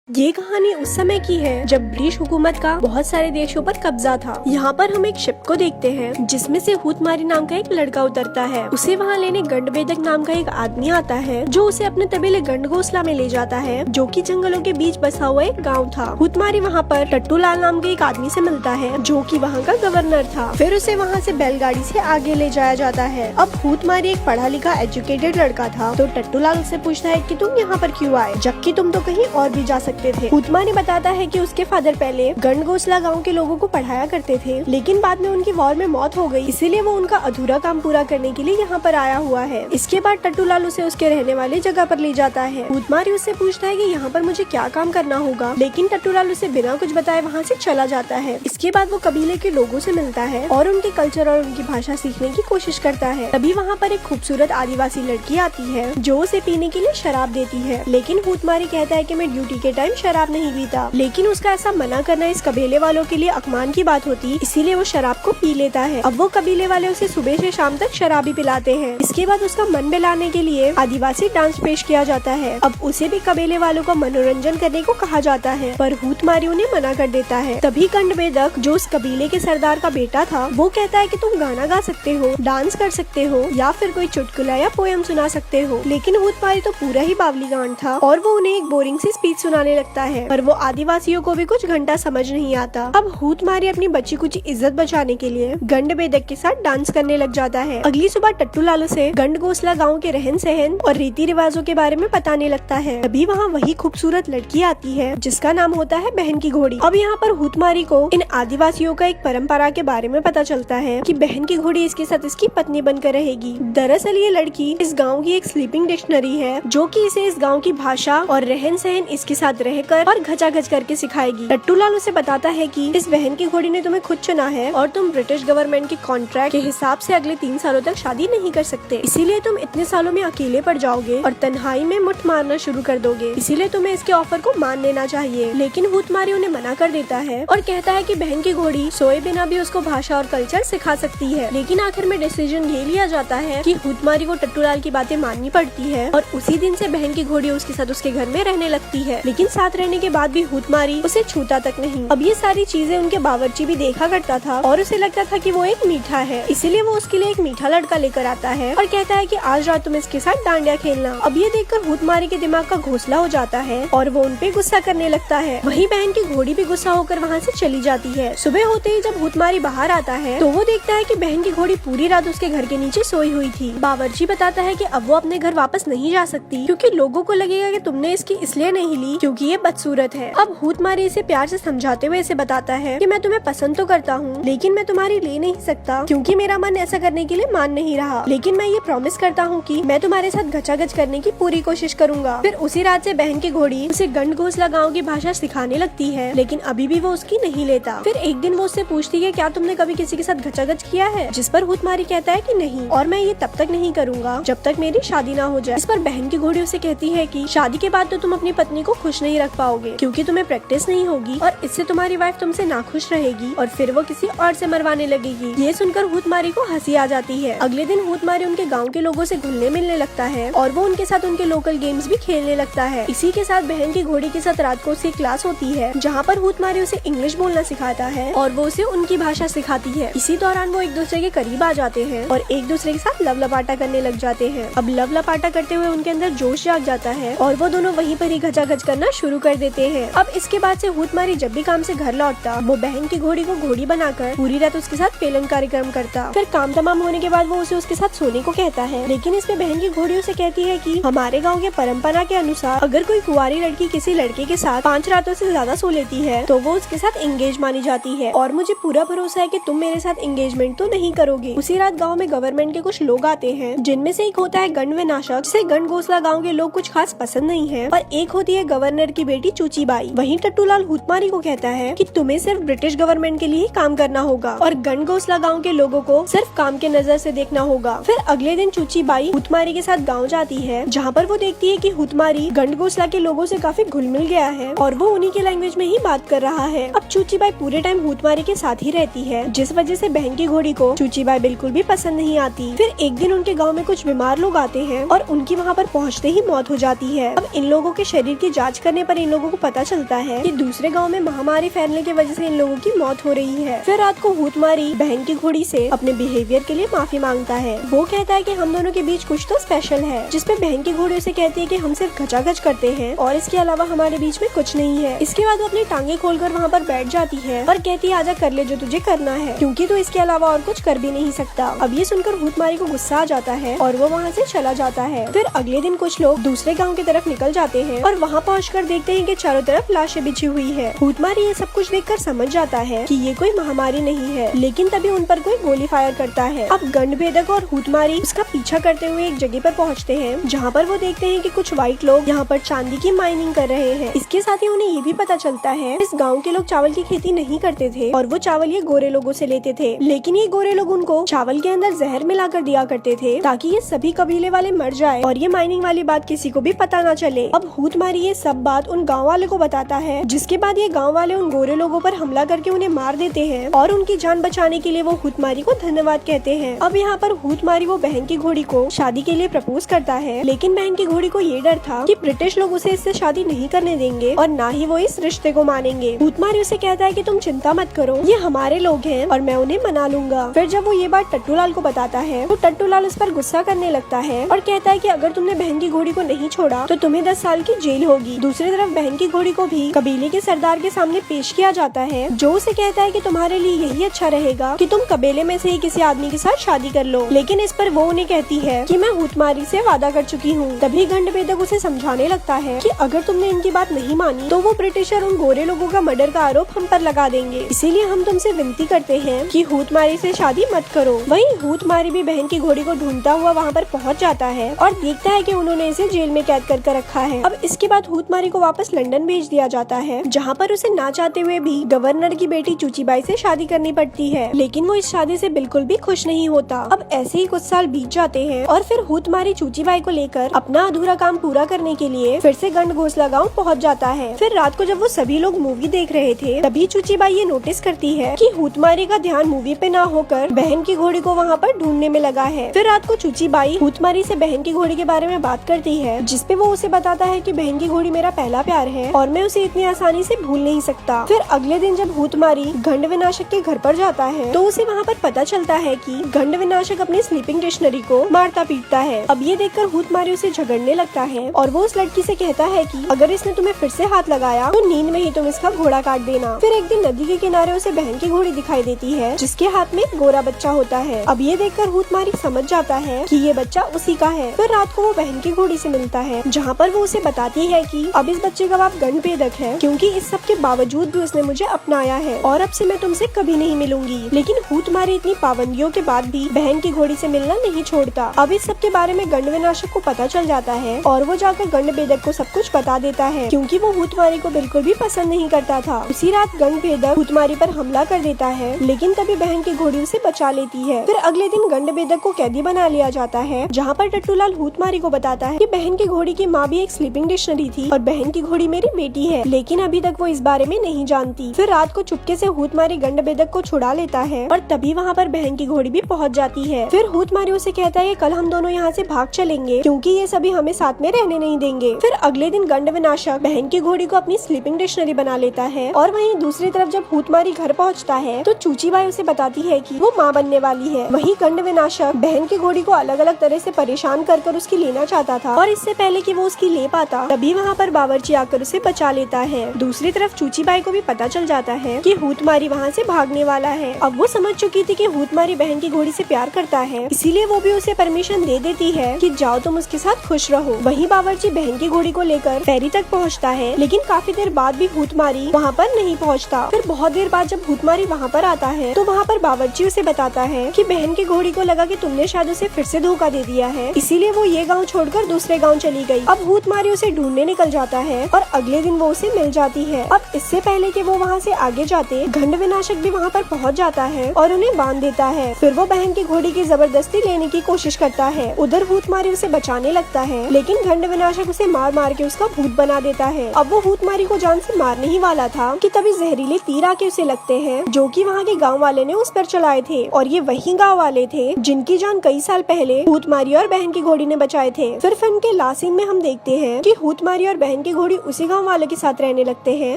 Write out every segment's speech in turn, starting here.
ये कहानी उस समय की है जब ब्रिटिश हुकूमत का बहुत सारे देशों पर कब्जा था। यहाँ पर हम एक शिप को देखते हैं जिसमें से हूतमारी नाम का एक लड़का उतरता है। उसे वहाँ लेने गंडबेदक नाम का एक आदमी आता है जो उसे अपने तबेले गंडगोसला में ले जाता है, जो कि जंगलों के बीच बसा हुआ एक गाँव था। हूतमारी वहाँ पर टट्टूलाल नाम के एक आदमी से मिलता है जो कि वहाँ का गवर्नर था। फिर उसे वहाँ से बैलगाड़ी से आगे ले जाया जाता है। अब हूतमारी एक पढ़ा लिखा एजुकेटेड लड़का था, तो टट्टूलाल उससे पूछता है कि तुम यहाँ पर क्यों आए, जबकि तुम तो कहीं और भी जा सकते थे। हूतमारी बताता है कि उसके फादर पहले गंडगोसला गांव के लोगों को पढ़ाया करते थे, लेकिन बाद में उनकी वॉर में मौत हो गई, इसीलिए वो उनका अधूरा काम पूरा करने के लिए यहाँ पर आया हुआ है। इसके बाद टट्टूलाल उसे उसके रहने वाली जगह पर ले जाता है। हूतमारी उससे पूछता है कि यहाँ पर मुझे क्या काम करना होगा, लेकिन टट्टूलाल उसे बिना कुछ बताए वहाँ से चला जाता है। इसके बाद वो कबीले के लोगों से मिलता है और उनके कल्चर और उनकी भाषा सीखने की कोशिश करता है। तभी वहाँ पर एक खूबसूरत आदिवासी लड़की आती है जो उसे पीने के लिए शराब देती है, लेकिन हूतमारी कहता है कि मैं ड्यूटी के टाइम शराब नहीं पीता, लेकिन उसका ऐसा मना करना इस कबीले वालों के लिए अपमान की बात होती, इसीलिए वो शराब को पी लेता है। अब वो कबीले वाले उसे सुबह से शाम तक शराब ही पिलाते हैं। इसके बाद उसका मन बहलाने के लिए आदिवासी डांस पेश किया जाता है। अब उसे भी कबीले वालों का मनोरंजन करने को कहा जाता है, पर हूतमारी उन्हें मना कर देता है। तभी गंडबेदक, जो उस कबीले के सरदार का बेटा था, वो कहता है कि तुम गाना गा सकते हो, डांस कर सकते हो या फिर कोई चुटकुला या पोयम सुना सकते हो। लेकिन हूतमारी तो पूरा ही बावली गांड था और वो उन्हें एक बोरिंग सी स्पीच सुनाने लगता है, पर वो आदिवासियों को भी कुछ घंटा समझ नहीं आता। अब हूतमारी अपनी बची कुछ इज्जत बचाने के लिए गंडबेदक के साथ डांस करने लग जाता है। अगली सुबह टट्टूलाल उसे गंडगोसला गांव के रहन सहन और रीति रिवाजों के बारे में बताने लगता है। तभी वहाँ वही खूबसूरत लड़की आती है जिसका नाम होता है बहन की घोड़ी। अब यहाँ पर हूतमारी को इन आदिवासियों का एक परंपरा के बारे में पता चलता है कि बहन की घोड़ी इसके साथ इसकी पत्नी बनकर रहेगी। दरअसल ये लड़की इस गाँव की एक स्लीपिंग डिक्शनरी है जो कि इसे इस गाँव की भाषा और रहन सहन इसके साथ रहकर और घचाघच करके सिखाएगी। टट्टूलाल उसे बताता है कि इस बहन की घोड़ी ने तुम्हें खुद चुना है और तुम ब्रिटिश गवर्नमेंट के कॉन्ट्रैक्ट के हिसाब से अगले 3 सालों तक शादी नहीं कर सकते, इसीलिए तुम इतने सालों में अकेले पड़ जाओगे और तन्हाई में मुठ मारना शुरू कर दोगे, इसीलिए तुम्हें इसके ऑफर को मान लेना चाहिए। लेकिन हूतमारी उन्हें मना कर देता है और कहता है कि बहन की घोड़ी सोए बिना भी उसको भाषा और कल्चर सिखा सकती है। लेकिन आखिर में डिसीजन ये लिया जाता है कि हूतमारी को टट्टूलाल की बातें माननी पड़ती है और उसी दिन से बहन की घोड़ी उसके साथ उसके घर में रहने लगती है। लेकिन साथ रहने के बाद भी हूतमारी उसे छूता तक नहीं। अब ये सारी चीजें उनके बावर्ची भी देखा करता था और उसे लगता था कि वो एक मीठा है, इसीलिए वो उसके लिए एक मीठा लड़का लेकर आता है और कहता है कि आज रात तुम इसके साथ डांडिया खेलना। अब ये देखकर हूतमारी के दिमाग का घोंसला हो जाता है और वो उनपे गुस्सा करने लगता है। वहीं बहन की घोड़ी भी गुस्सा होकर वहाँ से चली जाती है। सुबह होते ही जब हूतमारी बाहर आता है तो वो देखता है कि बहन की घोड़ी पूरी रात उसके घर के नीचे सोई हुई थी। बावर्ची बताता है कि अब वो अपने घर वापस नहीं जा सकती क्योंकि लोगों को लगेगा कि तुमने इसकी इसलिए नहीं ली क्योंकि ये बदसूरत है। अब हूतमारी इसे प्यार से समझाते हुए इसे बताता है कि मैं तुम्हें पसंद तो करता हूँ, लेकिन मैं तुम्हारी ले नहीं सकता क्योंकि मेरा मन ऐसा करने के लिए मान नहीं रहा, लेकिन मैं ये प्रॉमिस करता हूँ कि मैं तुम्हारे साथ घचाघच करने की पूरी कोशिश करूंगा। फिर उसी रात से बहन की घोड़ी उसे गंडगोसला गाँव की भाषा सिखाने लगती है, लेकिन अभी भी वो उसकी नहीं लेता। फिर एक दिन वो उससे पूछती है क्या तुमने कभी किसी के साथ घचाघच किया है, जिस पर हूतमारी कहता है कि नहीं और मैं ये तब तक नहीं करूंगा जब तक मेरी शादी ना हो जाए। इस पर बहन की घोड़ी उसे कहती है कि शादी के बाद तो तुम अपनी पत्नी को खुश नहीं रख पाओगे क्योंकि तुम्हें प्रैक्टिस नहीं होगी और इससे तुम्हारी वाइफ तुमसे नाखुश रहेगी और फिर वो किसी और से मरवाने लगेगी। ये सुनकर हूतमारी को हंसी आ जाती है। अगले दिन हूतमारी उनके गांव के लोगों से घुलने मिलने लगता है और वो उनके साथ उनके लोकल गेम्स भी खेलने लगता है। इसी के साथ बहन की घोड़ी के साथ रात को उसकी क्लास होती है जहाँ पर हूतमारी उसे इंग्लिश बोलना सिखाता है और वो उसे उनकी भाषा सिखाती है। इसी दौरान वो एक दूसरे के करीब आ जाते हैं और एक दूसरे के साथ लव लपाटा करने लग जाते हैं। अब लव लपाटा करते हुए उनके अंदर जोश जाग जाता है और वो दोनों वहीं पर ही घचाघच करना शुरू कर देते हैं। अब इसके बाद से हूतमारी जब भी काम से घर लौटता वो बहन की घोड़ी को घोड़ी बनाकर पूरी रात उसके साथ पेलन कार्यक्रम करता। फिर काम तमाम होने के बाद वो उसे उसके साथ सोने को कहता है, लेकिन इसमें बहन की घोड़ी उसे कहती है कि हमारे गांव के परंपरा के अनुसार अगर कोई कुंवारी लड़की किसी लड़के के साथ 5 रातों से ज्यादा सो लेती है तो वो उसके साथ एंगेज मानी जाती है और मुझे पूरा भरोसा है कि तुम मेरे साथ एंगेजमेंट तो नहीं करोगे। उसी रात गाँव में गवर्नमेंट के कुछ लोग आते हैं जिनमें से एक होता है गंडविनाशक, जिसे गंडगोसला गाँव के लोग कुछ खास पसंद नहीं है, और एक होती है गवर्नर की बेटी चूचीबाई। वहीं टट्टूलाल हूतमारी को कहता है कि तुम्हें सिर्फ ब्रिटिश गवर्नमेंट के लिए काम करना होगा और गंडगोसला गांव के लोगों को सिर्फ काम के नजर से देखना होगा। फिर अगले दिन चूचीबाई हूतमारी के साथ गांव जाती है जहां पर वो देखती है कि हूतमारी गंडगोसला के लोगों से काफी घुल मिल गया है और वो उन्हीं के लैंग्वेज में ही बात कर रहा है। अब चूचीबाई पूरे टाइम हूतमारी के साथ ही रहती है, जिस वजह से बहन की घोड़ी को चूचीबाई बिल्कुल भी पसंद नहीं आती। फिर एक दिन उनके गाँव में कुछ बीमार लोग आते हैं और उनकी वहाँ पर पहुँचते ही मौत हो जाती है। अब इन लोगों के शरीर की जाँच करने करने पर इन लोगों को पता चलता है कि दूसरे गाँव में महामारी फैलने की वजह से इन लोगों की मौत हो रही है। फिर रात को हूतमारी बहन की घोड़ी से अपने बिहेवियर के लिए माफी मांगता है। वो कहता है कि हम दोनों के बीच कुछ तो स्पेशल है, जिसपे बहन की घोड़ी उसे कहती है कि हम सिर्फ घचाघच करते हैं और इसके अलावा हमारे बीच में कुछ नहीं है। इसके बाद वो अपनी टांगे खोलकर वहाँ पर बैठ जाती है और कहती है आजा कर ले जो तुझे करना है, क्योंकि तू इसके अलावा और कुछ कर भी नहीं सकता। अब ये सुनकर हूतमारी को गुस्सा आ जाता है और वो वहाँ से चला जाता है। फिर अगले दिन कुछ लोग दूसरे गाँव की तरफ निकल जाते हैं और वहाँ पहुँचकर देखते हैं कि चारों तरफ लाशें बिछी हुई है। हूतमारी ये सब कुछ देखकर समझ जाता है कि ये कोई महामारी नहीं है, लेकिन तभी उन पर कोई गोली फायर करता है। अब गंडभेदक और हूतमारी उसका पीछा करते हुए एक जगह पर पहुँचते हैं, जहाँ पर वो देखते हैं कि कुछ व्हाइट लोग यहाँ पर चांदी की माइनिंग कर रहे हैं। इसके साथ ही उन्हें ये भी पता चलता है इस गाँव के लोग चावल की खेती नहीं करते थे और वो चावल ये गोरे लोगों से लेते थे, लेकिन ये गोरे लोग उनको चावल के अंदर जहर मिलाकर दिया करते थे ताकि ये सभी कबीले वाले मर जाए और ये माइनिंग वाली बात किसी को भी पता न चले। अब हूतमारी ये सब बात उन गाँव वाले को बताता है, जिसके बाद ये गाँव वाले उन गोरे लोगों पर हमला करके उन्हें मार देते हैं और उनकी जान बचाने के लिए वो हूतमारी को धन्यवाद कहते हैं। अब यहाँ पर हूतमारी वो बहन की घोड़ी को शादी के लिए प्रपोज करता है, लेकिन बहन की घोड़ी को ये डर था कि ब्रिटिश लोग उसे इससे शादी नहीं करने देंगे और ना ही वो इस रिश्ते को मानेंगे। हूतमारी उसे कहता है कि तुम चिंता मत करो, ये हमारे लोग हैं और मैं उन्हें मना लूंगा। फिर जब वो ये बात टट्टूलाल को बताता है तो टट्टूलाल उस पर गुस्सा करने लगता है और कहता है कि अगर तुमने बहन की घोड़ी को नहीं छोड़ा तो तुम्हें 10 साल की जेल होगी। दूसरी तरफ बहन की घोड़ी को भी कबीले के सरदार के सामने पेश किया जाता है, जो उसे कहता है कि तुम्हारे लिए यही अच्छा रहेगा कि तुम कबीले में से ही किसी आदमी के साथ शादी कर लो। लेकिन इस पर वो उन्हें कहती है कि मैं हूतमारी से वादा कर चुकी हूँ। तभी गंडभेदक उसे समझाने लगता है कि अगर तुमने इनकी बात नहीं मानी तो वो ब्रिटिशर उन गोरे लोगों का मर्डर का आरोप हम पर लगा देंगे, इसीलिए हम तुमसे विनती करते हैं कि हूतमारी से शादी मत करो। वहीं हूतमारी भी बहन की घोड़ी को ढूंढता हुआ वहाँ पर पहुँच जाता है और देखता है कि उन्होंने इसे जेल में कैद कर रखा है। अब इसके बाद हूतमारी को वापस लंदन भेज दिया जाता है, जहाँ पर उसे ना चाहते हुए भी गवर्नर की बेटी चूचीबाई से शादी करनी पड़ती है, लेकिन वो इस शादी से बिल्कुल भी खुश नहीं होता। अब ऐसे ही कुछ साल बीत जाते हैं और फिर हूतमारी चूचीबाई को लेकर अपना अधूरा काम पूरा करने के लिए फिर से गंडघोसला गाँव पहुँच जाता है। फिर रात को जब वो सभी लोग मूवी देख रहे थे तभी चूचीबाई ये नोटिस करती है कि हूतमारी का ध्यान मूवी पे ना होकर बहन की घोड़ी को वहाँ पर ढूंढने में लगा है। फिर रात को चूचीबाई हूतमारी से बहन की घोड़ी के बारे में बात करती है, जिसपे वो उसे बताता है कि बहन की घोड़ी मेरा पहला प्यार है और मैं उसे इतनी आसानी से भूल नहीं सकता। फिर अगले दिन जब हूतमारी गंड विनाशक के घर पर जाता है तो उसे वहाँ पर पता चलता है कि गंड विनाशक अपनी स्लीपिंग डिक्शनरी को मारता पीटता है। अब ये देखकर हूतमारी उसे झगड़ने लगता है और वो उस लड़की से कहता है कि अगर इसने तुम्हें फिर से हाथ लगाया तो नींद में ही तुम इसका घोड़ा काट देना। फिर एक दिन नदी के किनारे उसे बहन की घोड़ी दिखाई देती है, जिसके हाथ में एक गोरा बच्चा होता है। अब ये देखकर हूतमारी समझ जाता है कि ये बच्चा उसी का है। फिर रात को वो बहन की घोड़ी से मिलता है, जहाँ पर वो उसे बताती है कि अब इस बच्चे का बाप गंडभेदक है, क्योंकि इस सब के बावजूद भी उसने मुझे अपनाया है और अब से मैं तुमसे कभी नहीं मिलूंगी। लेकिन हूतमारी इतनी पाबंदियों के बाद भी बहन की घोड़ी से मिलना नहीं छोड़ता। अब इस सब के बारे में गंडविनाशक को पता चल जाता है और वो जाकर गंडभेदक को सब कुछ बता देता है, क्योंकि वो हूतमारी को बिल्कुल भी पसंद नहीं करता था। उसी रात गंडभेदक हूतमारी पर हमला कर देता है, लेकिन तभी बहन की घोड़ी उसे बचा लेती है। फिर अगले दिन गंडभेदक को कैदी बना लिया जाता है, जहाँ पर टट्टूलाल हूतमारी को बताता है कि बहन की घोड़ी की माँ भी एक स्लीपिंग डिक्शनरी थी और बहन की घोड़ी मेरी बेटी है, लेकिन अभी तक वो इस बारे में नहीं जानती। फिर रात को चुपके से हूतमारी गंडभेदक को छुड़ा लेता है और तभी वहाँ पर बहन की घोड़ी भी पहुँच जाती है। फिर हूतमारी उसे कहता है कल हम दोनों यहाँ से भाग चलेंगे, क्योंकि ये सभी हमें साथ में रहने नहीं देंगे। फिर अगले दिन गंडविनाशक बहन की घोड़ी को अपनी स्लीपिंग डिक्शनरी बना लेता है और वहीं दूसरी तरफ जब हूतमारी घर पहुँचता है तो चूचीबाई उसे बताती है कि वो माँ बनने वाली है। वहीं गंडविनाशक बहन की घोड़ी को अलग अलग तरह से परेशान कर उसकी लेना चाहता था और इससे पहले कि वो उसकी ले पाता तभी वहाँ पर बावर्ची आकर उसे बचा लेता है। दूसरी तरफ चूचीबाई को भी पता चल जाता है कि हूतमारी वहाँ से भागने वाला है। अब वो समझ चुकी थी कि हूतमारी बहन की घोड़ी से प्यार करता है, इसीलिए वो भी उसे परमिशन दे देती है कि जाओ तुम उसके साथ खुश रहो। वहीं बावर्ची बहन की घोड़ी को लेकर फेरी तक पहुँचता है, लेकिन काफी देर बाद भी हूतमारी वहाँ पर नहीं पहुँचता। फिर बहुत देर बाद जब हूतमारी वहाँ पर आता है तो वहाँ पर बावर्ची उसे बताता है कि बहन की घोड़ी को लगा कि तुमने शायद उसे फिर से धोखा दे दिया है, इसीलिए वो ये गाँव छोड़कर दूसरे गाँव चली गई। अब हूतमारी उसे ढूंढने निकल जाता है और अगले दिन वो उसे मिल जाती है। अब इससे पहले कि वो वहाँ से आगे जाते गंडविनाशक भी वहाँ पर पहुँच जाता है और उन्हें बांध देता है। फिर वो बहन की घोड़ी की जबरदस्ती लेने की कोशिश करता है। उधर हूतमारी उसे बचाने लगता है, लेकिन गंडविनाशक उसे मार मार के उसका भूत बना देता है। अब वो हूतमारी को जान से मारने ही वाला था कि तभी जहरीले तीर आके उसे लगते हैं, जो कि वहाँ के गाँव वाले ने उस पर चलाए थे और ये वही गाँव वाले थे जिनकी जान कई साल पहले हूतमारी और बहन की घोड़ी ने बचाए थे। फिर फिल्म के लास्ट सीन में हम देखते हैं कि हूतमारी और बहन के घोड़ी उसी गाँव वालों के साथ रहने लगते हैं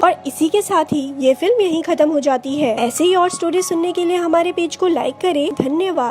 और इसी के साथ ही ये फिल्म यहीं खत्म हो जाती है। ऐसे ही और स्टोरी सुनने के लिए हमारे पेज को लाइक करें। धन्यवाद।